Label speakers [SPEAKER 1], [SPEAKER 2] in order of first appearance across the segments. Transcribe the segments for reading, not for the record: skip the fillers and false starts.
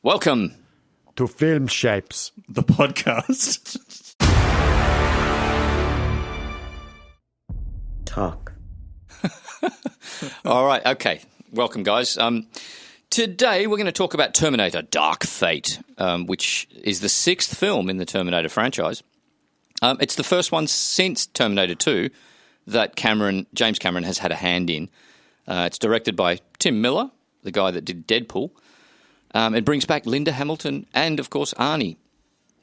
[SPEAKER 1] Welcome
[SPEAKER 2] to Film Shapes,
[SPEAKER 3] the podcast.
[SPEAKER 4] Talk.
[SPEAKER 1] All right, okay. Welcome, guys. Today we're going to talk about Terminator Dark Fate, which is the sixth film in the Terminator franchise. It's the first one since Terminator 2 that James Cameron has had a hand in. It's directed by Tim Miller, the guy that did Deadpool. It brings back Linda Hamilton and, of course, Arnie.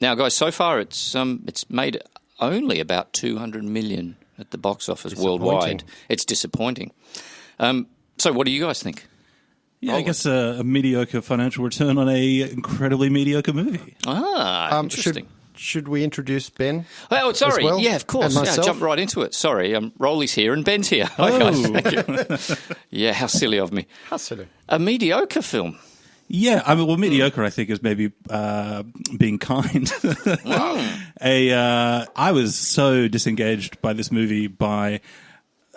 [SPEAKER 1] Now, guys, so far it's made only about $200 million at the box office worldwide. It's disappointing. So what do you guys think?
[SPEAKER 3] Yeah, I guess a mediocre financial return on a incredibly mediocre movie.
[SPEAKER 1] Interesting.
[SPEAKER 2] Should we introduce Ben?
[SPEAKER 1] Oh, sorry.
[SPEAKER 2] Well?
[SPEAKER 1] Yeah, of course.
[SPEAKER 2] And
[SPEAKER 1] Yeah, jump right into it. Sorry. Rolly's here and Ben's here. Hi, guys. Thank you. Yeah, how silly of me.
[SPEAKER 2] How silly.
[SPEAKER 1] A mediocre film.
[SPEAKER 3] Yeah, I mean, well, mediocre, I think, is maybe being kind. I was so disengaged by this movie by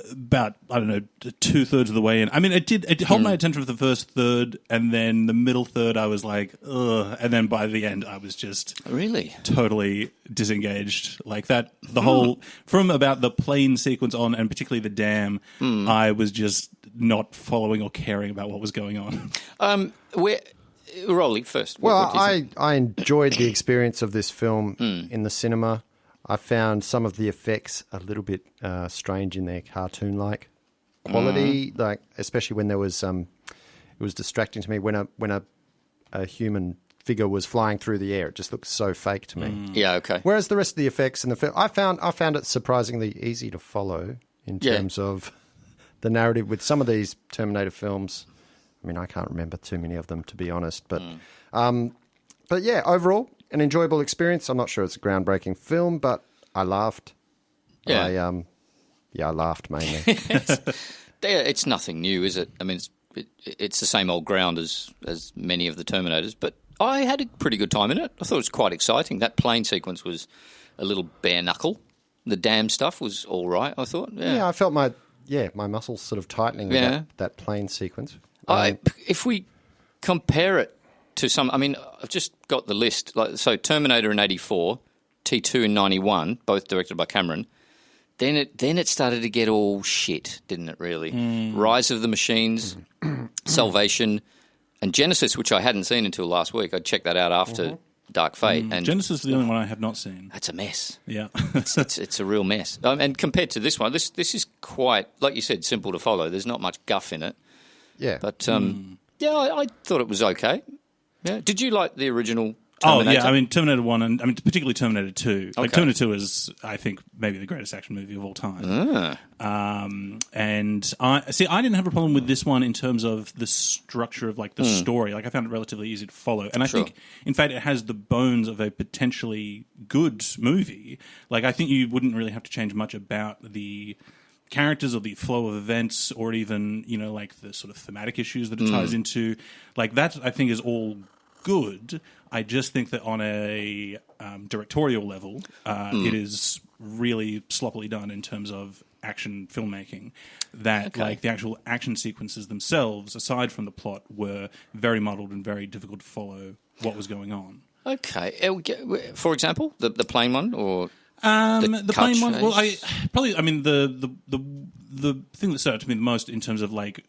[SPEAKER 3] about, I don't know, 2/3 of the way in. I mean, it held my attention for the first third, and then the middle third, I was like, ugh. And then by the end, I was just
[SPEAKER 1] Really?
[SPEAKER 3] totally disengaged. Like that, the whole, from about the plane sequence on, and particularly the dam, I was just not following or caring about what was going on.
[SPEAKER 1] Rolly, first.
[SPEAKER 2] Well,
[SPEAKER 1] what do you think?
[SPEAKER 2] I enjoyed the experience of this film in the cinema. I found some of the effects a little bit strange in their cartoon-like quality, like especially when there was it was distracting to me when a human figure was flying through the air. It just looked so fake to me.
[SPEAKER 1] Yeah, okay.
[SPEAKER 2] Whereas the rest of the effects in the film, I found it surprisingly easy to follow in terms of the narrative with some of these Terminator films. I mean, I can't remember too many of them, to be honest, but yeah, overall, an enjoyable experience. I'm not sure it's a groundbreaking film, but I laughed.
[SPEAKER 1] Yeah.
[SPEAKER 2] I laughed mainly.
[SPEAKER 1] It's nothing new, is it? I mean, it's the same old ground as many of the Terminators, but I had a pretty good time in it. I thought it was quite exciting. That plane sequence was a little bare knuckle. The dam stuff was all right, I thought. Yeah,
[SPEAKER 2] I felt my muscles sort of tightening with that plane sequence.
[SPEAKER 1] If we compare it to some, I mean, I've just got the list. So Terminator in 84, T2 in 91, both directed by Cameron. Then it started to get all shit, didn't it, really? Rise of the Machines, Salvation, and Genesis, which I hadn't seen until last week. I checked that out after Dark Fate. And
[SPEAKER 3] Genesis is the only one I have not seen.
[SPEAKER 1] That's a mess.
[SPEAKER 3] Yeah.
[SPEAKER 1] it's a real mess. And compared to this one, this is quite, like you said, simple to follow. There's not much guff in it.
[SPEAKER 2] Yeah.
[SPEAKER 1] But, I thought it was okay. Yeah. Did you like the original Terminator?
[SPEAKER 3] Oh, yeah. I mean, Terminator 1 and particularly Terminator 2. Like,
[SPEAKER 1] Okay.
[SPEAKER 3] Terminator 2 is, I think, maybe the greatest action movie of all time. And I didn't have a problem with this one in terms of the structure of, like, the story. Like, I found it relatively easy to follow. And I think, in fact, it has the bones of a potentially good movie. Like, I think you wouldn't really have to change much about the characters or the flow of events or even, like the sort of thematic issues that it ties into. Like, that, I think, is all good. I just think that on a directorial level, it is really sloppily done in terms of action filmmaking. That, like, the actual action sequences themselves, aside from the plot, were very muddled and very difficult to follow what was going on.
[SPEAKER 1] Okay. For example, the plane one or...
[SPEAKER 3] The plane one. Well, the thing that stood out to me the most in terms of like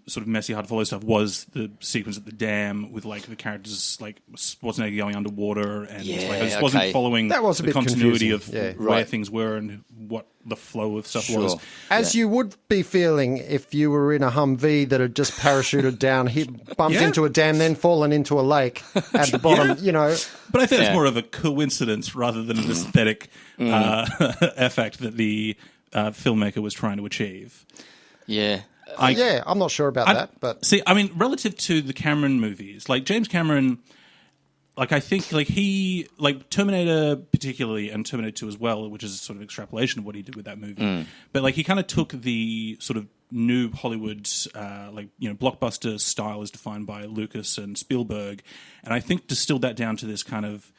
[SPEAKER 3] sort of messy, hard to follow stuff was the sequence at the dam with like the characters like Schwarzenegger going underwater, and I just wasn't following
[SPEAKER 2] That was a
[SPEAKER 3] the
[SPEAKER 2] bit
[SPEAKER 3] continuity
[SPEAKER 2] confusing.
[SPEAKER 3] of where things were and what the flow of stuff was.
[SPEAKER 2] As you would be feeling if you were in a Humvee that had just parachuted down, bumped into a dam, then fallen into a lake at the bottom,
[SPEAKER 3] But I think it's more of a coincidence rather than an aesthetic effect that the filmmaker was trying to achieve.
[SPEAKER 1] Yeah.
[SPEAKER 2] I'm not sure about that. But
[SPEAKER 3] see, I mean, relative to the Cameron movies, like James Cameron, like I think like he like Terminator particularly and Terminator 2 as well, which is a sort of extrapolation of what he did with that movie. But like he kind of took the sort of new Hollywood blockbuster style as defined by Lucas and Spielberg, and I think distilled that down to this kind of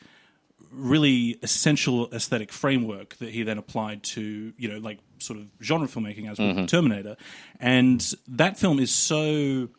[SPEAKER 3] really essential aesthetic framework that he then applied to, like sort of genre filmmaking as with Terminator. And that film is so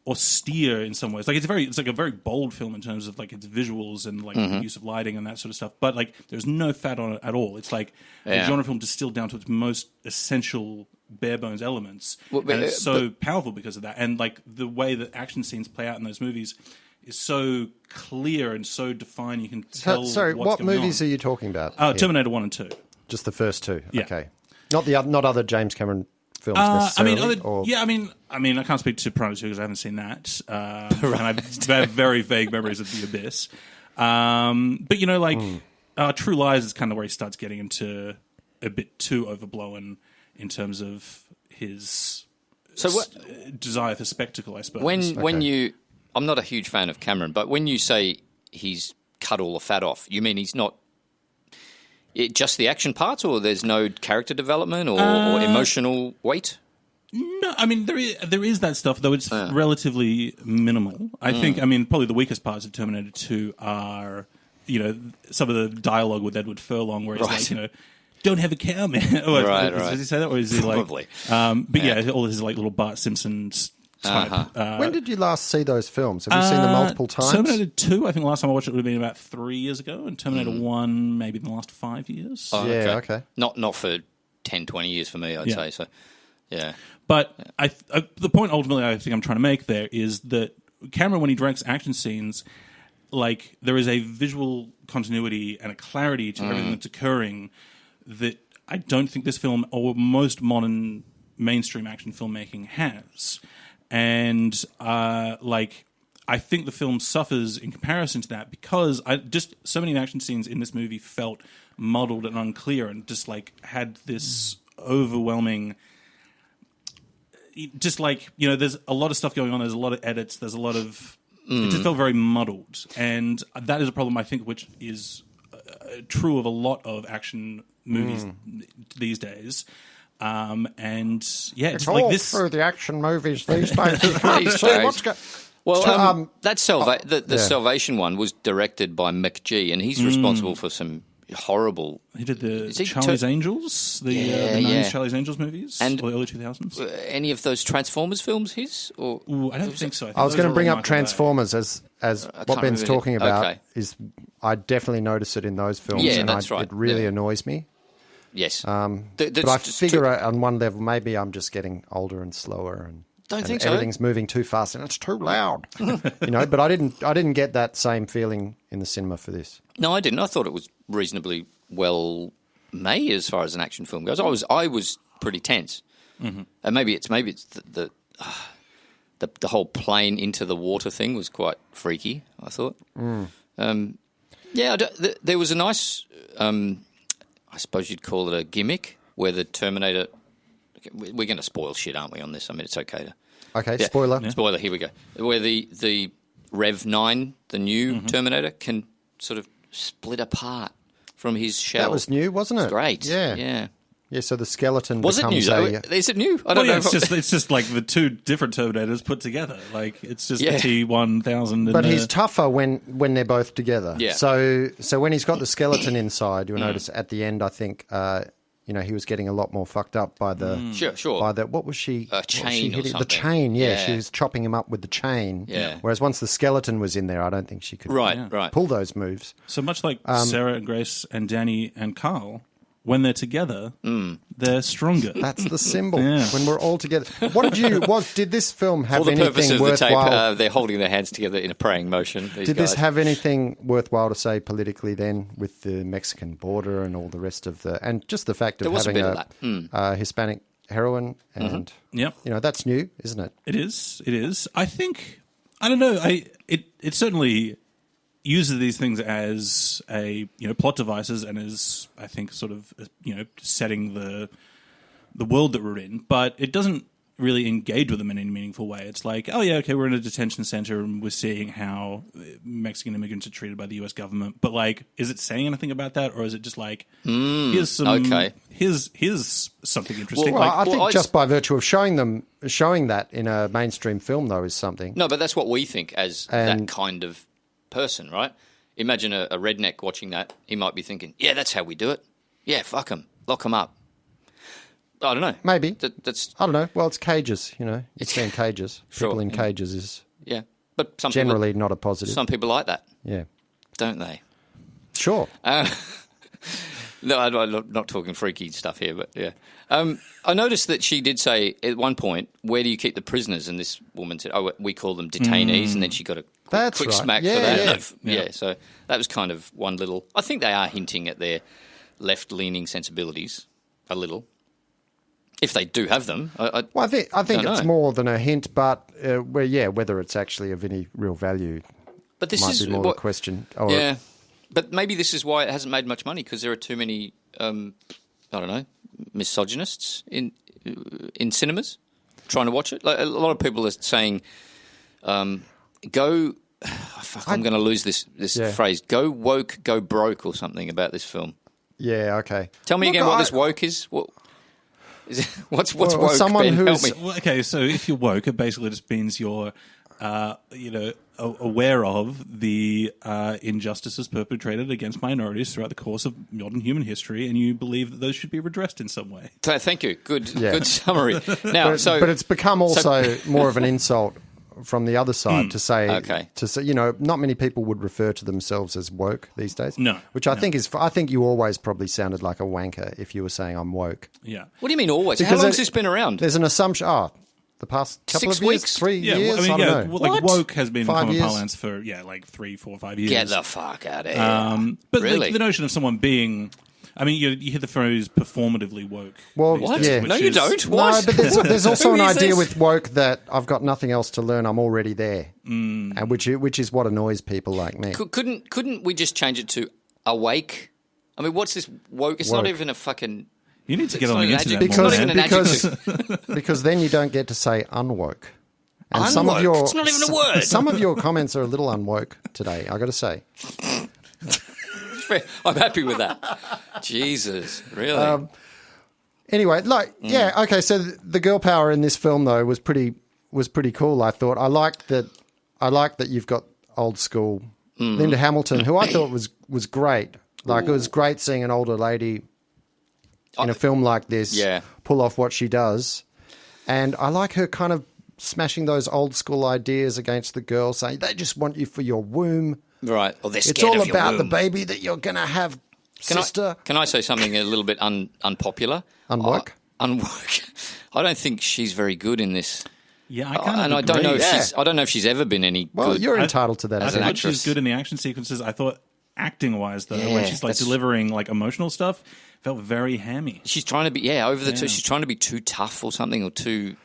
[SPEAKER 3] austere in some ways. Like it's like a very bold film in terms of like its visuals and like the use of lighting and that sort of stuff. But like there's no fat on it at all. It's like a genre film distilled down to its most essential bare bones elements, and it's so powerful because of that. And like the way that action scenes play out in those movies is so clear and so defined. You can tell.
[SPEAKER 2] Sorry,
[SPEAKER 3] what's
[SPEAKER 2] what
[SPEAKER 3] going
[SPEAKER 2] movies
[SPEAKER 3] on.
[SPEAKER 2] are you talking about?
[SPEAKER 3] Terminator 1 and 2.
[SPEAKER 2] Just the first two.
[SPEAKER 3] Yeah.
[SPEAKER 2] Okay, not other James Cameron films necessarily.
[SPEAKER 3] I mean, I can't speak to Piranha 2 because I haven't seen that, and I have very vague memories of The Abyss. But you know, like True Lies is kind of where he starts getting into a bit too overblown in terms of his desire for spectacle, I suppose.
[SPEAKER 1] When you, I'm not a huge fan of Cameron, but when you say he's cut all the fat off, you mean he's not just the action parts, or there's no character development or emotional weight?
[SPEAKER 3] No, I mean there is that stuff, though it's relatively minimal. I think, I mean, probably the weakest parts of Terminator 2 are, you know, some of the dialogue with Edward Furlong, where he's like, you know, don't have a cow, man.
[SPEAKER 1] Right.
[SPEAKER 3] Does he say that, or is he
[SPEAKER 1] Probably.
[SPEAKER 3] like? But yeah, all his like little Bart Simpson type.
[SPEAKER 2] When did you last see those films? Have you seen them multiple times?
[SPEAKER 3] Terminator 2, I think the last time I watched it would have been about 3 years ago, and Terminator 1 maybe in the last 5 years.
[SPEAKER 1] Oh,
[SPEAKER 2] yeah, okay.
[SPEAKER 1] Not for 10, 20 years for me, I'd say. So, yeah.
[SPEAKER 3] But the point ultimately I think I'm trying to make there is that Cameron, when he directs action scenes, like there is a visual continuity and a clarity to everything that's occurring that I don't think this film or most modern mainstream action filmmaking has. And like I think the film suffers in comparison to that because so many action scenes in this movie felt muddled and unclear and just like had this overwhelming, just like, you know, there's a lot of stuff going on, there's a lot of edits, there's a lot of it just felt very muddled, and that is a problem I think which is true of a lot of action movies these days. And yeah,
[SPEAKER 2] It's
[SPEAKER 3] just
[SPEAKER 2] all
[SPEAKER 3] like this
[SPEAKER 2] through the action movies these days.
[SPEAKER 1] These
[SPEAKER 2] See,
[SPEAKER 1] days.
[SPEAKER 2] what's go-
[SPEAKER 1] Well, that the Salvation one was directed by McG, and he's responsible for some horrible.
[SPEAKER 3] He did the
[SPEAKER 1] Is he
[SPEAKER 3] Charlie's Angels, the 90s Charlie's Angels movies,
[SPEAKER 1] And-
[SPEAKER 3] or the early 2000s.
[SPEAKER 1] Any of those Transformers films his? Or
[SPEAKER 3] Ooh, I don't think so.
[SPEAKER 2] I was going to bring up
[SPEAKER 3] Michael Bay.
[SPEAKER 2] Transformers as what Ben's
[SPEAKER 1] remember
[SPEAKER 2] talking
[SPEAKER 1] it.
[SPEAKER 2] about.
[SPEAKER 1] Okay.
[SPEAKER 2] Is I definitely notice it in those films,
[SPEAKER 1] Yeah,
[SPEAKER 2] and
[SPEAKER 1] that's right.
[SPEAKER 2] it really
[SPEAKER 1] Yeah.
[SPEAKER 2] annoys me.
[SPEAKER 1] yes,
[SPEAKER 2] But I figure on one level, maybe I'm just getting older and slower, and
[SPEAKER 1] Don't think so.
[SPEAKER 2] everything's moving too fast and it's too loud. You know, but I didn't get that same feeling in the cinema for this.
[SPEAKER 1] No, I didn't. I thought it was reasonably well made as far as an action film goes. I was pretty tense, and maybe it's the whole plane into the water thing was quite freaky. I thought. There was a nice, I suppose you'd call it a gimmick, where the Terminator. We're going to spoil shit, aren't we? On this, I mean, it's okay to.
[SPEAKER 2] Okay, spoiler.
[SPEAKER 1] Yeah. Spoiler. Here we go. Where the Rev 9, the new Terminator, can sort of split apart from his shell.
[SPEAKER 2] That was new, wasn't it?
[SPEAKER 1] It's great.
[SPEAKER 2] Yeah. Yeah, so the skeleton
[SPEAKER 1] Was it new?
[SPEAKER 2] becomes
[SPEAKER 1] Though? Is it new? I
[SPEAKER 3] Well,
[SPEAKER 1] don't know.
[SPEAKER 3] yeah, it's just like the two different Terminators put together. Like it's just the T-1000.
[SPEAKER 2] But he's tougher when they're both together.
[SPEAKER 1] Yeah.
[SPEAKER 2] So when he's got the skeleton inside, you'll notice at the end, I think, he was getting a lot more fucked up by the
[SPEAKER 1] Sure.
[SPEAKER 2] by the what was she?
[SPEAKER 1] A chain or
[SPEAKER 2] hitting?
[SPEAKER 1] something.
[SPEAKER 2] The chain, yeah.
[SPEAKER 1] Yeah.
[SPEAKER 2] She was chopping him up with the chain.
[SPEAKER 1] Yeah.
[SPEAKER 2] Whereas once the skeleton was in there, I don't think she could
[SPEAKER 1] Right.
[SPEAKER 2] pull those moves.
[SPEAKER 3] So much like Sarah and Grace and Danny and Carl, when they're together, they're stronger.
[SPEAKER 2] That's the symbol.
[SPEAKER 3] Yeah.
[SPEAKER 2] When we're all together. Did this film have
[SPEAKER 1] For the purpose
[SPEAKER 2] anything
[SPEAKER 1] of the tape,
[SPEAKER 2] worthwhile?
[SPEAKER 1] they're holding their hands together in a praying motion.
[SPEAKER 2] Did this have anything worthwhile to say politically then, with the Mexican border and all the rest of and just the fact of
[SPEAKER 1] There was a
[SPEAKER 2] having
[SPEAKER 1] bit of that.
[SPEAKER 2] Hispanic heroine and
[SPEAKER 3] Yep.
[SPEAKER 2] that's new, isn't it?
[SPEAKER 3] It is. I think, I don't know, it certainly uses these things as plot devices and as, I think, sort of, setting the world that we're in, but it doesn't really engage with them in any meaningful way. It's like, oh yeah, okay, we're in a detention center and we're seeing how Mexican immigrants are treated by the US government, but like, is it saying anything about that, or is it just like, here's something interesting?
[SPEAKER 2] Well, I think
[SPEAKER 1] Well,
[SPEAKER 2] just by virtue of showing that in a mainstream film, though, is something.
[SPEAKER 1] No, but that's what we think as that kind of person, right? Imagine a redneck watching that. He might be thinking, yeah, that's how we do it. Yeah, fuck them. Lock them up. I don't know.
[SPEAKER 2] Maybe.
[SPEAKER 1] That's
[SPEAKER 2] I don't know. Well, it's cages, you know. It's in cages.
[SPEAKER 1] Sure,
[SPEAKER 2] People in cages is
[SPEAKER 1] yeah. But some
[SPEAKER 2] generally
[SPEAKER 1] people,
[SPEAKER 2] not a positive.
[SPEAKER 1] some people like that,
[SPEAKER 2] Yeah.
[SPEAKER 1] don't they?
[SPEAKER 2] Sure.
[SPEAKER 1] No, I'm not talking freaky stuff here, but yeah. I noticed that she did say at one point, "Where do you keep the prisoners?" And this woman said, "Oh, we call them detainees," and then she got a
[SPEAKER 2] That's
[SPEAKER 1] quick
[SPEAKER 2] right.
[SPEAKER 1] smack
[SPEAKER 2] Yeah,
[SPEAKER 1] for that.
[SPEAKER 2] yeah.
[SPEAKER 1] Yeah, so that was kind of one little. I think they are hinting at their left-leaning sensibilities a little, if they do have them.
[SPEAKER 2] Well, I think
[SPEAKER 1] don't
[SPEAKER 2] it's
[SPEAKER 1] know.
[SPEAKER 2] more than a hint, but whether it's actually of any real value
[SPEAKER 1] But this
[SPEAKER 2] might
[SPEAKER 1] is
[SPEAKER 2] be more the question. Or,
[SPEAKER 1] Yeah, but maybe this is why it hasn't made much money, because there are too many, I don't know, misogynists in cinemas trying to watch it. Like, a lot of people are saying, "Go." I'm going to lose this phrase. Go woke, go broke, or something about this film.
[SPEAKER 2] Yeah. Okay.
[SPEAKER 1] Tell me again what this woke is. What is it? What's woke?
[SPEAKER 2] someone
[SPEAKER 1] Ben? Help
[SPEAKER 2] who's-
[SPEAKER 1] me.
[SPEAKER 3] Well, okay, so if you're woke, it basically just means you're, aware of the injustices perpetrated against minorities throughout the course of modern human history, and you believe that those should be redressed in some way.
[SPEAKER 1] Thank you. Good summary. Now,
[SPEAKER 2] But it's become also more of an insult from the other side to say,
[SPEAKER 1] Okay.
[SPEAKER 2] not many people would refer to themselves as woke these days.
[SPEAKER 3] No,
[SPEAKER 2] Which I think you always probably sounded like a wanker if you were saying I'm woke.
[SPEAKER 3] Yeah.
[SPEAKER 1] what do you mean always? How
[SPEAKER 2] Because
[SPEAKER 1] long has this been around?
[SPEAKER 2] There's an assumption, the past couple
[SPEAKER 1] 6
[SPEAKER 2] of years,
[SPEAKER 1] weeks?
[SPEAKER 2] 3
[SPEAKER 3] Yeah,
[SPEAKER 2] years,
[SPEAKER 3] well,
[SPEAKER 2] I don't know.
[SPEAKER 3] well, like
[SPEAKER 1] What?
[SPEAKER 3] woke has been
[SPEAKER 2] 5
[SPEAKER 3] common
[SPEAKER 2] years?
[SPEAKER 3] parlance for 3, 4, 5 years.
[SPEAKER 1] Get the fuck out of here.
[SPEAKER 3] But
[SPEAKER 1] Really?
[SPEAKER 3] like, the notion of someone being, I mean, you hear the phrase performatively woke.
[SPEAKER 2] Well,
[SPEAKER 3] these
[SPEAKER 2] what?
[SPEAKER 3] days,
[SPEAKER 2] Yeah.
[SPEAKER 3] which
[SPEAKER 1] No, you
[SPEAKER 3] is-
[SPEAKER 1] don't.
[SPEAKER 2] No,
[SPEAKER 1] What?
[SPEAKER 2] but there's also
[SPEAKER 1] Who
[SPEAKER 2] an
[SPEAKER 1] is
[SPEAKER 2] idea
[SPEAKER 1] this?
[SPEAKER 2] with woke that I've got nothing else to learn. I'm already there, and which is what annoys people like me.
[SPEAKER 1] Couldn't we just change it to awake? I mean, what's this woke? It's
[SPEAKER 2] Woke.
[SPEAKER 1] not even a fucking.
[SPEAKER 3] You need to
[SPEAKER 1] It's
[SPEAKER 3] get on
[SPEAKER 1] not
[SPEAKER 3] the
[SPEAKER 1] an
[SPEAKER 3] internet
[SPEAKER 1] adjective.
[SPEAKER 3] more.
[SPEAKER 1] It's not
[SPEAKER 3] man.
[SPEAKER 1] even an
[SPEAKER 2] because then you don't get to say unwoke. And some of
[SPEAKER 1] Unwoke?
[SPEAKER 2] your
[SPEAKER 1] It's not even a word.
[SPEAKER 2] Some of your comments are a little unwoke today. I got to say.
[SPEAKER 1] I'm happy with that. Jesus, really?
[SPEAKER 2] Anyway, okay. So the girl power in this film though was pretty cool. I thought I liked that you've got old school Linda Hamilton, who I thought was great. Like it was great seeing an older lady in a film like this pull off what she does, and I like her kind of smashing those old school ideas against the girl, saying they just want you for your womb.
[SPEAKER 1] Right. Or they're scared
[SPEAKER 2] It's all
[SPEAKER 1] of your
[SPEAKER 2] about the
[SPEAKER 1] womb.
[SPEAKER 2] baby that you're going to have, sister.
[SPEAKER 1] Can I say something a little bit unpopular?
[SPEAKER 2] Unwoke?
[SPEAKER 1] Unwoke. I don't think she's very good in this.
[SPEAKER 3] Yeah, I kind of
[SPEAKER 1] and I don't know if I don't know if she's ever been any
[SPEAKER 2] Well,
[SPEAKER 1] good.
[SPEAKER 2] you're entitled to that
[SPEAKER 3] I
[SPEAKER 2] as an
[SPEAKER 3] thought
[SPEAKER 2] actress.
[SPEAKER 3] she's good in the action sequences. I thought acting-wise, though,
[SPEAKER 1] Yeah,
[SPEAKER 3] when she's like
[SPEAKER 1] that's-
[SPEAKER 3] delivering like emotional stuff, felt very hammy.
[SPEAKER 1] She's trying to be over the two. She's trying to be too tough or something, or too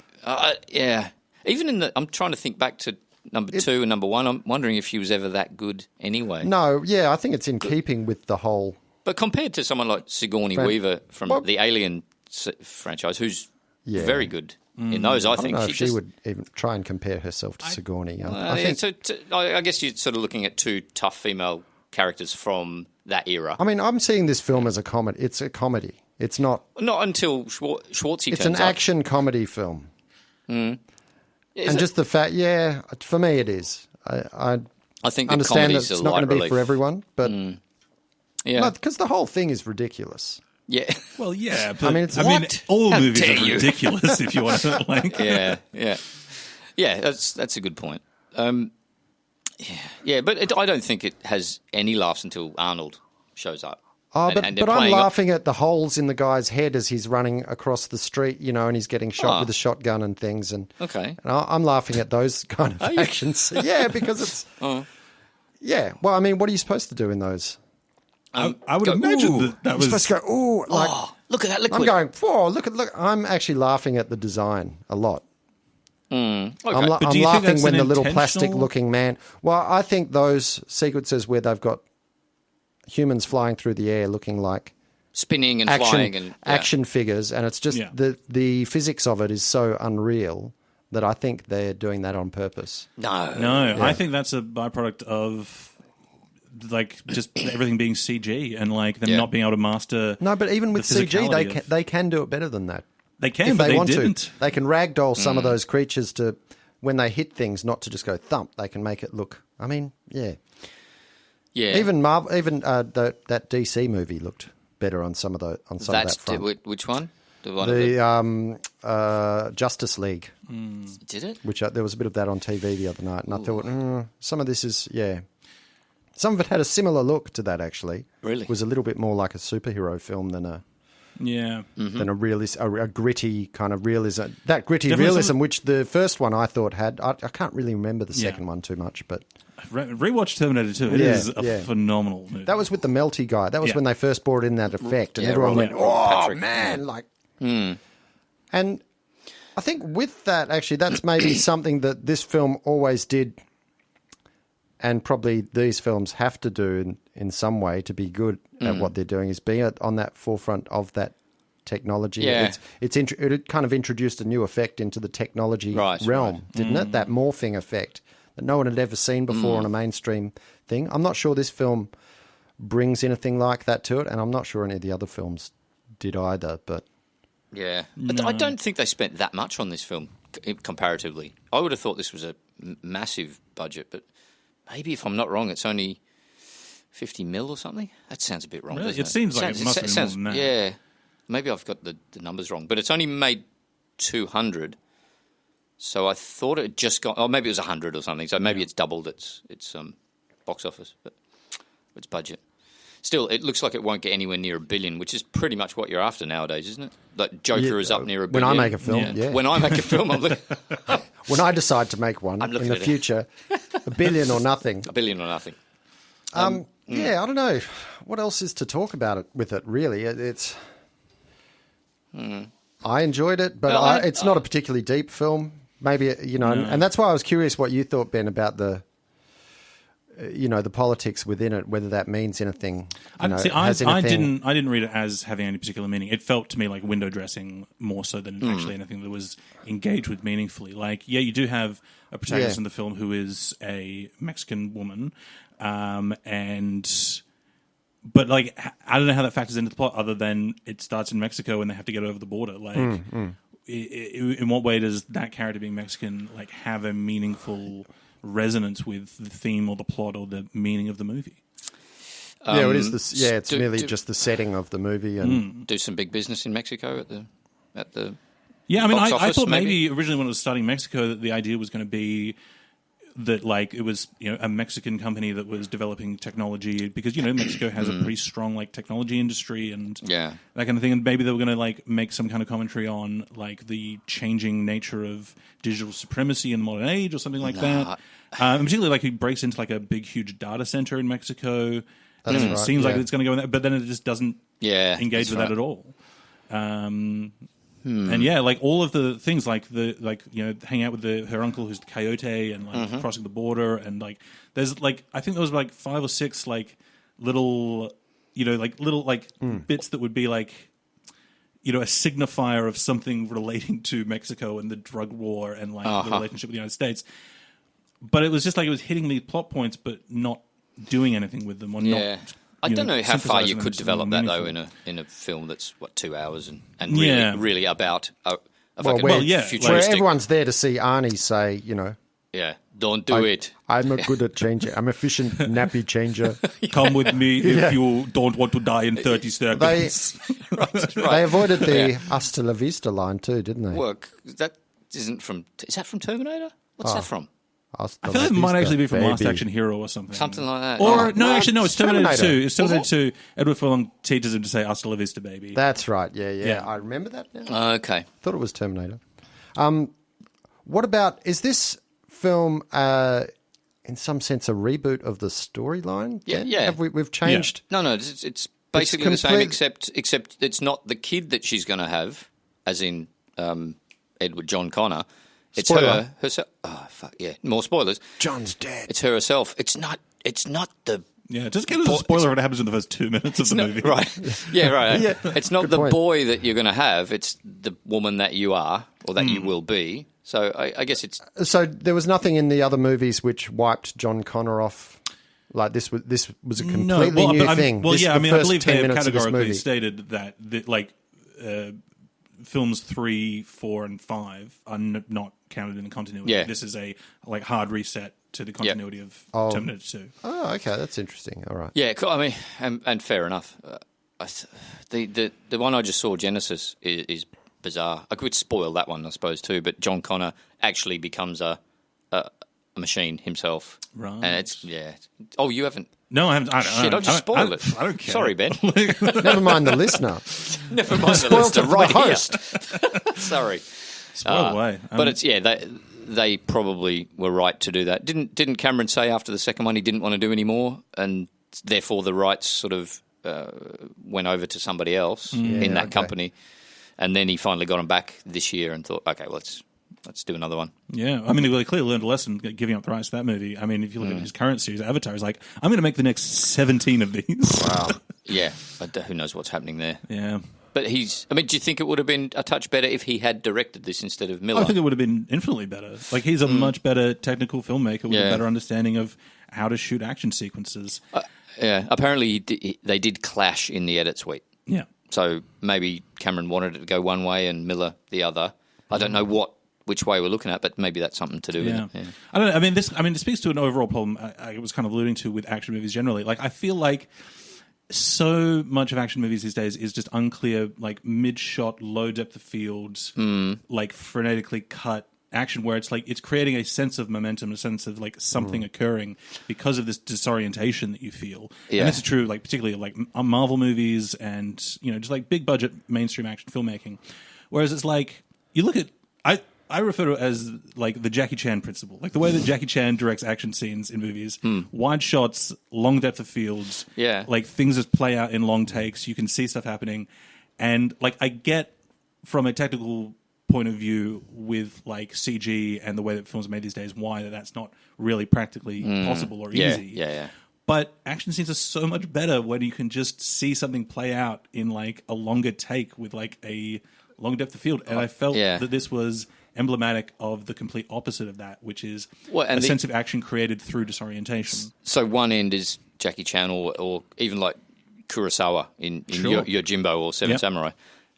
[SPEAKER 1] Even I'm trying to think back to number 2 and number 1. I'm wondering if she was ever that good anyway.
[SPEAKER 2] No, yeah, I think it's in keeping with the whole.
[SPEAKER 1] But compared to someone like Sigourney Weaver from the Alien franchise, who's very good in those, I
[SPEAKER 2] I don't
[SPEAKER 1] think
[SPEAKER 2] know
[SPEAKER 1] she
[SPEAKER 2] if she
[SPEAKER 1] just,
[SPEAKER 2] would even try and compare herself to Sigourney. I
[SPEAKER 1] yeah,
[SPEAKER 2] think.
[SPEAKER 1] I guess you're sort of looking at two tough female characters from that era.
[SPEAKER 2] I mean, I'm seeing this film as a comedy. It's a comedy. It's not.
[SPEAKER 1] Not until Schwartzy
[SPEAKER 2] It's
[SPEAKER 1] turns
[SPEAKER 2] an
[SPEAKER 1] up.
[SPEAKER 2] action comedy film.
[SPEAKER 1] Is
[SPEAKER 2] And
[SPEAKER 1] it?
[SPEAKER 2] just the fact, for me it is. I
[SPEAKER 1] I think the
[SPEAKER 2] understand that
[SPEAKER 1] comedy's
[SPEAKER 2] it's
[SPEAKER 1] a
[SPEAKER 2] not
[SPEAKER 1] light
[SPEAKER 2] going to be
[SPEAKER 1] relief.
[SPEAKER 2] for everyone, but
[SPEAKER 1] Yeah,
[SPEAKER 2] because the whole thing is ridiculous.
[SPEAKER 1] yeah,
[SPEAKER 3] Well, yeah, but
[SPEAKER 2] mean, it's-
[SPEAKER 1] What?
[SPEAKER 3] all
[SPEAKER 1] How
[SPEAKER 3] movies
[SPEAKER 1] dare
[SPEAKER 3] are
[SPEAKER 1] you.
[SPEAKER 3] ridiculous if you want to like.
[SPEAKER 1] yeah. That's a good point. But I don't think it has any laughs until Arnold shows up.
[SPEAKER 2] Oh,
[SPEAKER 1] And they're
[SPEAKER 2] but I'm
[SPEAKER 1] playing
[SPEAKER 2] laughing at the holes in the guy's head as he's running across the street, and he's getting shot with a shotgun and things. And,
[SPEAKER 1] Okay.
[SPEAKER 2] and I'm laughing at those kind of
[SPEAKER 1] you?
[SPEAKER 2] actions. Yeah, because it's. Yeah, well, I mean, what are you supposed to do in those?
[SPEAKER 3] I would
[SPEAKER 1] Go,
[SPEAKER 3] imagine
[SPEAKER 1] "Ooh."
[SPEAKER 3] that
[SPEAKER 2] You're
[SPEAKER 3] was.
[SPEAKER 2] supposed to go, ooh, like.
[SPEAKER 1] Oh, look at that liquid.
[SPEAKER 2] I'm going, whoa, look. I'm actually laughing at the design a lot.
[SPEAKER 1] Okay.
[SPEAKER 2] I'm
[SPEAKER 3] But do you think
[SPEAKER 2] laughing
[SPEAKER 3] that's
[SPEAKER 2] when
[SPEAKER 3] an
[SPEAKER 2] the little
[SPEAKER 3] intentional-
[SPEAKER 2] plastic-looking man. Well, I think those sequences where they've got humans flying through the air looking like
[SPEAKER 1] Spinning and flying and
[SPEAKER 2] action figures, and it's just
[SPEAKER 3] Yeah.
[SPEAKER 2] the physics of it is so unreal that I think they're doing that on purpose.
[SPEAKER 1] No.
[SPEAKER 3] I think that's a byproduct of like just everything being CG and like them
[SPEAKER 1] Yeah.
[SPEAKER 3] not being able to master.
[SPEAKER 2] No, but even with
[SPEAKER 3] the
[SPEAKER 2] CG,
[SPEAKER 3] physicality
[SPEAKER 2] they can do it better than that.
[SPEAKER 3] They can,
[SPEAKER 2] If
[SPEAKER 3] but
[SPEAKER 2] they
[SPEAKER 3] they
[SPEAKER 2] want
[SPEAKER 3] didn't.
[SPEAKER 2] to, they can ragdoll some of those creatures to when they hit things, not to just go thump. They can make it look. I mean, yeah.
[SPEAKER 1] Yeah.
[SPEAKER 2] Even Marvel, that DC movie looked better on some of that front.
[SPEAKER 1] Which one? The one
[SPEAKER 2] Justice League.
[SPEAKER 1] Did it?
[SPEAKER 2] Which there was a bit of that on TV the other night, and I thought some of this is some of it had a similar look to that. Actually,
[SPEAKER 1] Really?
[SPEAKER 2] it was a little bit more like a superhero film than a
[SPEAKER 3] Mm-hmm.
[SPEAKER 2] a gritty kind of realism. That gritty
[SPEAKER 3] Definitely
[SPEAKER 2] realism, which the first one I thought had. I can't really remember the second one too much, but
[SPEAKER 3] Rewatch Terminator 2. It is a phenomenal movie.
[SPEAKER 2] that was with the melty guy. That was when they first brought in that effect, and
[SPEAKER 1] Yeah,
[SPEAKER 2] everyone
[SPEAKER 1] Roly-
[SPEAKER 2] went,
[SPEAKER 1] Roly
[SPEAKER 2] "Oh
[SPEAKER 1] Patrick,
[SPEAKER 2] man!" Like, and I think with that, actually, that's maybe something that this film always did, and probably these films have to do in some way to be good at what they're doing, is be on that forefront of that technology.
[SPEAKER 1] Yeah.
[SPEAKER 2] It kind of introduced a new effect into the technology realm, didn't it? That morphing effect that no one had ever seen before on a mainstream thing. I'm not sure this film brings anything like that to it, and I'm not sure any of the other films did either, but...
[SPEAKER 1] Yeah. But I don't think they spent that much on this film, comparatively. I would have thought this was a massive budget, but maybe if I'm not wrong, it's only 50 mil or something? That sounds a bit wrong,
[SPEAKER 3] Really?
[SPEAKER 1] doesn't it?
[SPEAKER 3] It seems like it must have been more than that.
[SPEAKER 1] Yeah. Maybe I've got the numbers wrong, but it's only made 200. So I thought it had just got... Oh, maybe it was 100 or something. So maybe it's doubled its box office, but its budget. Still, it looks like it won't get anywhere near $1 billion, which is pretty much what you're after nowadays, isn't it? Like Joker is up near $1 billion.
[SPEAKER 2] When I make a film, yeah.
[SPEAKER 1] When I make a film, I'm looking...
[SPEAKER 2] When I decide to make one in the future, $1 billion or nothing.
[SPEAKER 1] $1 billion or nothing.
[SPEAKER 2] Yeah, I don't know. What else is to talk about it with it, really? It's... I enjoyed it, but it's not a particularly deep film. Maybe, and that's why I was curious what you thought, Ben, about the politics within it, whether that means anything.
[SPEAKER 3] I didn't read it as having any particular meaning. It felt to me like window dressing more so than actually anything that was engaged with meaningfully. Like, yeah, you do have a protagonist in the film who is a Mexican woman, but like, I don't know how that factors into the plot other than it starts in Mexico and they have to get over the border. Like, in what way does that character being Mexican like have a meaningful resonance with the theme or the plot or the meaning of the movie?
[SPEAKER 2] It is. It's merely just the setting of the movie and
[SPEAKER 1] do some big business in Mexico at the.
[SPEAKER 3] Yeah, I mean,
[SPEAKER 1] box
[SPEAKER 3] I
[SPEAKER 1] office,
[SPEAKER 3] thought maybe originally when it was starting Mexico that the idea was going to be that like it was a Mexican company that was developing technology because Mexico has a pretty strong like technology industry and that kind of thing, and maybe they were going to like make some kind of commentary on like the changing nature of digital supremacy in the modern age or something like that. And particularly like he breaks into like a big huge data center in Mexico. And it seems like it's going to go in that, but then it just doesn't engage with that at all. And like all of the things like hang out with her uncle who's the coyote and like crossing the border and like there's like I think there was like 5 or 6 like little bits that would be like a signifier of something relating to Mexico and the drug war and like the relationship with the United States. But it was just like it was hitting these plot points but not doing anything with them or not.
[SPEAKER 1] I don't know how far you could develop that though in a film that's 2 hours and really about futuristic.
[SPEAKER 2] Where everyone's there to see Arnie say,
[SPEAKER 1] don't do it.
[SPEAKER 2] I'm not good at changing. I'm efficient nappy changer.
[SPEAKER 3] Come with me if you don't want to die in 30 seconds.
[SPEAKER 2] They avoided the hasta la vista line too, didn't they?
[SPEAKER 1] Is that from Terminator? What's that from?
[SPEAKER 3] I feel like it might actually be from Last Action Hero or something.
[SPEAKER 1] Something like that.
[SPEAKER 3] Or, no, it's Terminator 2. It's Terminator 2. Edward Furlong teaches him to say, hasta la vista, baby.
[SPEAKER 2] That's right. Yeah. I remember that now.
[SPEAKER 1] Okay.
[SPEAKER 2] Thought it was Terminator. What about, is this film, in some sense, a reboot of the storyline?
[SPEAKER 1] Yeah.
[SPEAKER 2] Have we've changed?
[SPEAKER 1] Yeah. No, it's basically the same, except it's not the kid that she's going to have, as in Edward John Connor. It's her herself. Oh, fuck, yeah. More spoilers.
[SPEAKER 2] John's dead.
[SPEAKER 1] It's her herself. It's not the...
[SPEAKER 3] Yeah, just give us a spoiler if it happens in the first 2 minutes of the movie.
[SPEAKER 1] Right. Yeah, right.
[SPEAKER 2] Yeah.
[SPEAKER 1] It's not the boy that you're going to have. It's the woman that you are or that you will be. So I guess it's...
[SPEAKER 2] So there was nothing in the other movies which wiped John Connor off? Like this was a completely new thing?
[SPEAKER 3] Well, I believe they have
[SPEAKER 2] categorically
[SPEAKER 3] categorically stated that films 3, 4, and 5 are not counted in the continuity.
[SPEAKER 1] Yeah.
[SPEAKER 3] This is a hard reset to the continuity of Terminator 2.
[SPEAKER 2] Oh, okay, that's interesting. All right.
[SPEAKER 1] Yeah, I mean, and fair enough. the one I just saw, Genesis, is bizarre. I could spoil that one, I suppose, too. But John Connor actually becomes a machine himself,
[SPEAKER 3] right?
[SPEAKER 1] And it's Oh, you haven't.
[SPEAKER 3] No, I haven't.
[SPEAKER 1] Shit, I just spoiled it.
[SPEAKER 3] I don't care.
[SPEAKER 1] Sorry, Ben.
[SPEAKER 2] Never mind the listener.
[SPEAKER 1] Never mind the
[SPEAKER 2] Spoiled
[SPEAKER 1] listener.
[SPEAKER 2] it for
[SPEAKER 1] Right
[SPEAKER 2] the host.
[SPEAKER 1] here. Sorry.
[SPEAKER 3] Spoiled away.
[SPEAKER 1] But it's they probably were right to do that. Didn't Cameron say after the second one he didn't want to do any more, and therefore the rights sort of went over to somebody else in that company, and then he finally got them back this year and thought, okay, let's do another one.
[SPEAKER 3] Yeah, I mean, they clearly learned a lesson giving up the rights to that movie. I mean, if you look at his current series, Avatar, is like, I'm going to make the next 17 of these.
[SPEAKER 2] Wow.
[SPEAKER 1] Yeah, who knows what's happening there.
[SPEAKER 3] Yeah.
[SPEAKER 1] But do you think it would have been a touch better if he had directed this instead of Miller?
[SPEAKER 3] I think it would have been infinitely better. Like, he's a much better technical filmmaker with a better understanding of how to shoot action sequences.
[SPEAKER 1] Apparently they did clash in the edit suite.
[SPEAKER 3] Yeah.
[SPEAKER 1] So maybe Cameron wanted it to go one way and Miller the other. I don't know which way we're looking at, but maybe that's something to do with it. Yeah.
[SPEAKER 3] I don't know. I mean, it speaks to an overall problem I was kind of alluding to with action movies generally. Like, I feel like so much of action movies these days is just unclear, like mid-shot, low depth of field, like frenetically cut action, where it's like it's creating a sense of momentum, a sense of like something occurring because of this disorientation that you feel.
[SPEAKER 1] Yeah.
[SPEAKER 3] And this is true, like particularly like Marvel movies and just like big budget mainstream action filmmaking. Whereas it's like you look at I refer to it as like the Jackie Chan principle, like the way that Jackie Chan directs action scenes in movies, wide shots, long depth of fields, like things that play out in long takes. You can see stuff happening, and like I get from a technical point of view with like CG and the way that films are made these days, why that's not really practically possible or easy.
[SPEAKER 1] Yeah.
[SPEAKER 3] But action scenes are so much better when you can just see something play out in like a longer take with like a long depth of field. And I felt that this was emblematic of the complete opposite of that, which is a sense of action created through disorientation.
[SPEAKER 1] So one end is Jackie Chan or even like Kurosawa in Yojimbo or Seven Samurai,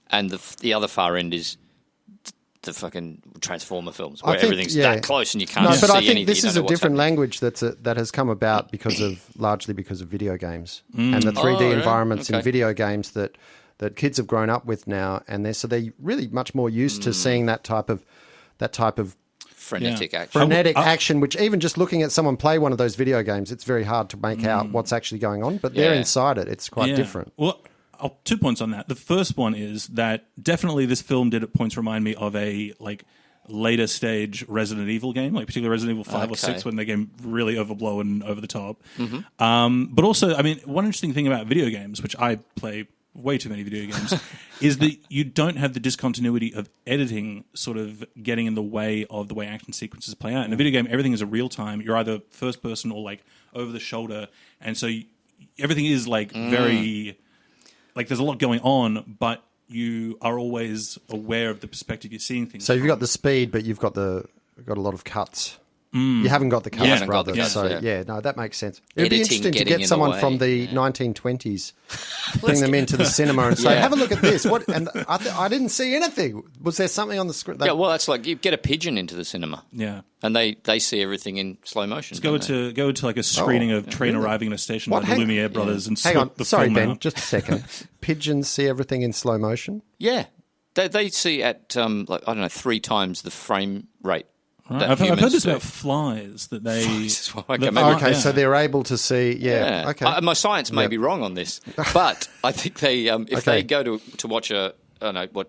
[SPEAKER 1] and the other far end is the fucking Transformer films where everything's that close and you can't see anything.
[SPEAKER 2] No, but I think this is a different language that has come about largely because of video games and the 3D environments in video games that kids have grown up with now, and they're really much more used to seeing that type of
[SPEAKER 1] frenetic
[SPEAKER 2] action, which even just looking at someone play one of those video games, it's very hard to make out what's actually going on, but they're inside it. It's quite different.
[SPEAKER 3] Well, 2 points on that. The first one is that definitely this film did at points remind me of a like later stage Resident Evil game, like particularly Resident Evil 5 or 6 when they get really overblown and over the top. But also, I mean, one interesting thing about video games, which I play way too many video games, is that you don't have the discontinuity of editing sort of getting in the way of the way action sequences play out. In a video game, everything is a real time. You're either first person or like over the shoulder. And so everything is like very, like there's a lot going on, but you are always aware of the perspective you're seeing things
[SPEAKER 2] So you've
[SPEAKER 3] from.
[SPEAKER 2] got the speed, but you've got a lot of cuts. You haven't got the cuts, rather. That makes sense. It'd be interesting to get someone from the 1920s, bring them into the cinema and say, "Have a look at this." What? And I didn't see anything. Was there something on the screen?
[SPEAKER 1] It's like you get a pigeon into the cinema, and they see everything in slow motion.
[SPEAKER 3] Go to like a screening of Train arriving at a station by the Lumiere brothers and
[SPEAKER 2] hang on.
[SPEAKER 3] the
[SPEAKER 2] Sorry,
[SPEAKER 3] film
[SPEAKER 2] Ben,
[SPEAKER 3] out.
[SPEAKER 2] just a second. Pigeons see everything in slow motion.
[SPEAKER 1] Yeah, they see at 3 times the frame rate.
[SPEAKER 3] Right. I've heard this about flies that they.
[SPEAKER 2] So they're able to see. Yeah. Okay.
[SPEAKER 1] My science may be wrong on this, but I think they if they go to watch a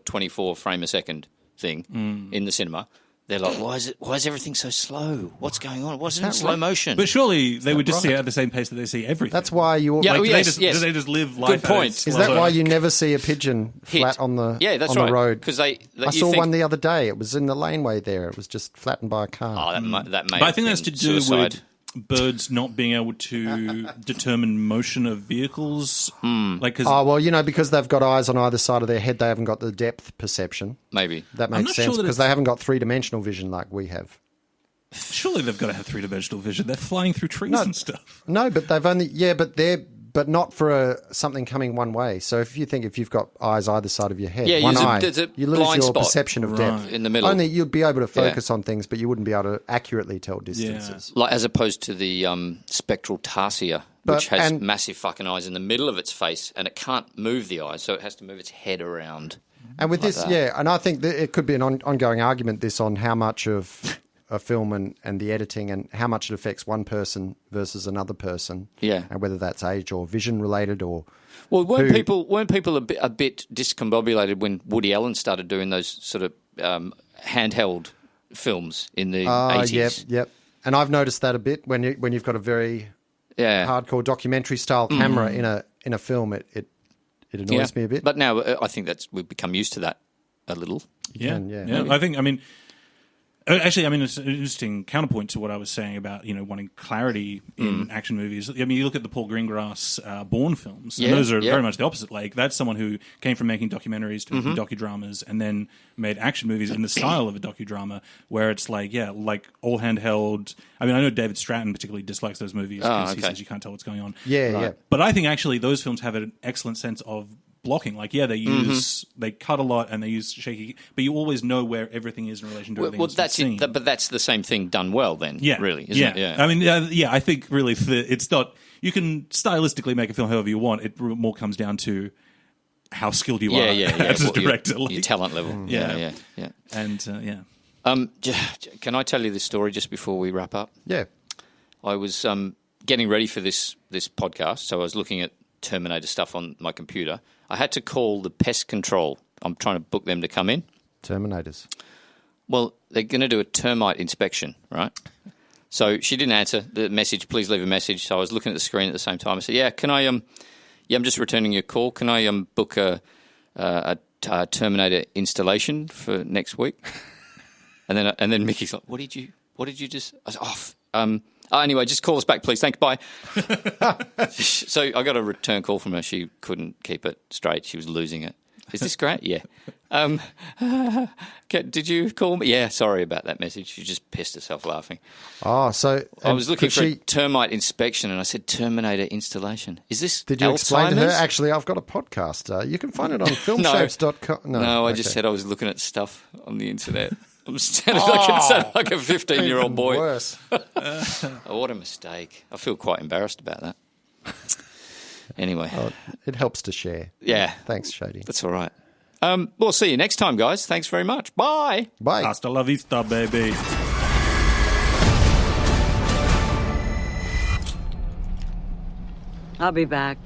[SPEAKER 1] 24 frame a second thing in the cinema, they're like, why is everything so slow? What's going on? What's in slow motion?
[SPEAKER 3] But surely they would just see it at the same pace that they see everything.
[SPEAKER 2] That's why you.
[SPEAKER 3] Do they just live life?
[SPEAKER 1] Good point.
[SPEAKER 2] Is that why you never see a pigeon flat on the the road?
[SPEAKER 1] Because
[SPEAKER 2] I saw one the other day. It was in the laneway there. It was just flattened by a car.
[SPEAKER 1] That may.
[SPEAKER 3] But I think that's to do with birds not being able to determine motion of vehicles.
[SPEAKER 2] Because they've got eyes on either side of their head, they haven't got the depth perception.
[SPEAKER 1] Maybe
[SPEAKER 2] that makes sense because they haven't got 3-dimensional vision like we have.
[SPEAKER 3] Surely they've got to have 3-dimensional vision. They're flying through trees and stuff.
[SPEAKER 2] No, but they've only but not for something coming one way. So if you've got eyes either side of your head,
[SPEAKER 1] there's a
[SPEAKER 2] you lose
[SPEAKER 1] blind
[SPEAKER 2] your
[SPEAKER 1] spot
[SPEAKER 2] perception of depth
[SPEAKER 1] in the middle.
[SPEAKER 2] Only you'd be able to focus on things, but you wouldn't be able to accurately tell distances.
[SPEAKER 1] Like as opposed to the spectral tarsia which has massive fucking eyes in the middle of its face, and it can't move the eyes, so it has to move its head around.
[SPEAKER 2] And with this, and I think that it could be an ongoing argument, this, on how much of a film and the editing and how much it affects one person versus another person.
[SPEAKER 1] Yeah.
[SPEAKER 2] And whether that's age or vision related or...
[SPEAKER 1] Well, weren't people a bit discombobulated when Woody Allen started doing those sort of handheld films in the 80s?
[SPEAKER 2] Yep. And I've noticed that a bit when you've got a very hardcore documentary style camera in a film, it annoys me a bit.
[SPEAKER 1] But now I think we've become used to that a little.
[SPEAKER 3] Yeah. Actually, it's an interesting counterpoint to what I was saying about, wanting clarity in action movies. I mean, you look at the Paul Greengrass Bourne films, and those are very much the opposite. Like, that's someone who came from making documentaries to making docudramas and then made action movies in the style of a docudrama, where it's like all handheld. I mean, I know David Stratton particularly dislikes those movies because he says you can't tell what's going on.
[SPEAKER 2] Yeah.
[SPEAKER 3] But I think actually those films have an excellent sense of blocking. Like, they use they cut a lot and they use shaky, but you always know where everything is in relation to everything.
[SPEAKER 1] Well, that's it. But that's the same thing done well, then. Yeah, really, isn't it? Yeah.
[SPEAKER 3] I mean, I think really it's not. You can stylistically make a film however you want. It more comes down to how skilled you are as a director,
[SPEAKER 1] your talent level. Yeah.
[SPEAKER 3] And
[SPEAKER 1] can I tell you this story just before we wrap up?
[SPEAKER 2] Yeah.
[SPEAKER 1] I was getting ready for this podcast, so I was looking at Terminator stuff on my computer. I had to call the pest control. I'm trying to book them to come in.
[SPEAKER 2] Terminators.
[SPEAKER 1] Well, they're going to do a termite inspection, right? So she didn't answer the message, please leave a message. So I was looking at the screen at the same time. I said, can I, I'm just returning your call. Can I book a Terminator installation for next week? And then Mickey's like, what did you just, I said, anyway, just call us back, please. Thanks, bye. So I got a return call from her. She couldn't keep it straight. She was losing it. Is this great? Yeah. Did you call me? Yeah, sorry about that message. She just pissed herself laughing.
[SPEAKER 2] Oh, so...
[SPEAKER 1] I was looking for a termite inspection and I said Terminator installation. Is this
[SPEAKER 2] Did you
[SPEAKER 1] Alzheimer's?
[SPEAKER 2] Explain to her? Actually, I've got a podcast. You can find it on filmshapes.com.
[SPEAKER 1] No, I just said I was looking at stuff on the internet. I'm sounding like a 15-year-old boy.
[SPEAKER 2] Worse.
[SPEAKER 1] Oh, what a mistake. I feel quite embarrassed about that. Anyway.
[SPEAKER 2] It helps to share.
[SPEAKER 1] Yeah.
[SPEAKER 2] Thanks, Shady.
[SPEAKER 1] That's all right. We'll see you next time, guys. Thanks very much. Bye.
[SPEAKER 2] Bye.
[SPEAKER 3] Hasta la vista, baby.
[SPEAKER 4] I'll be back.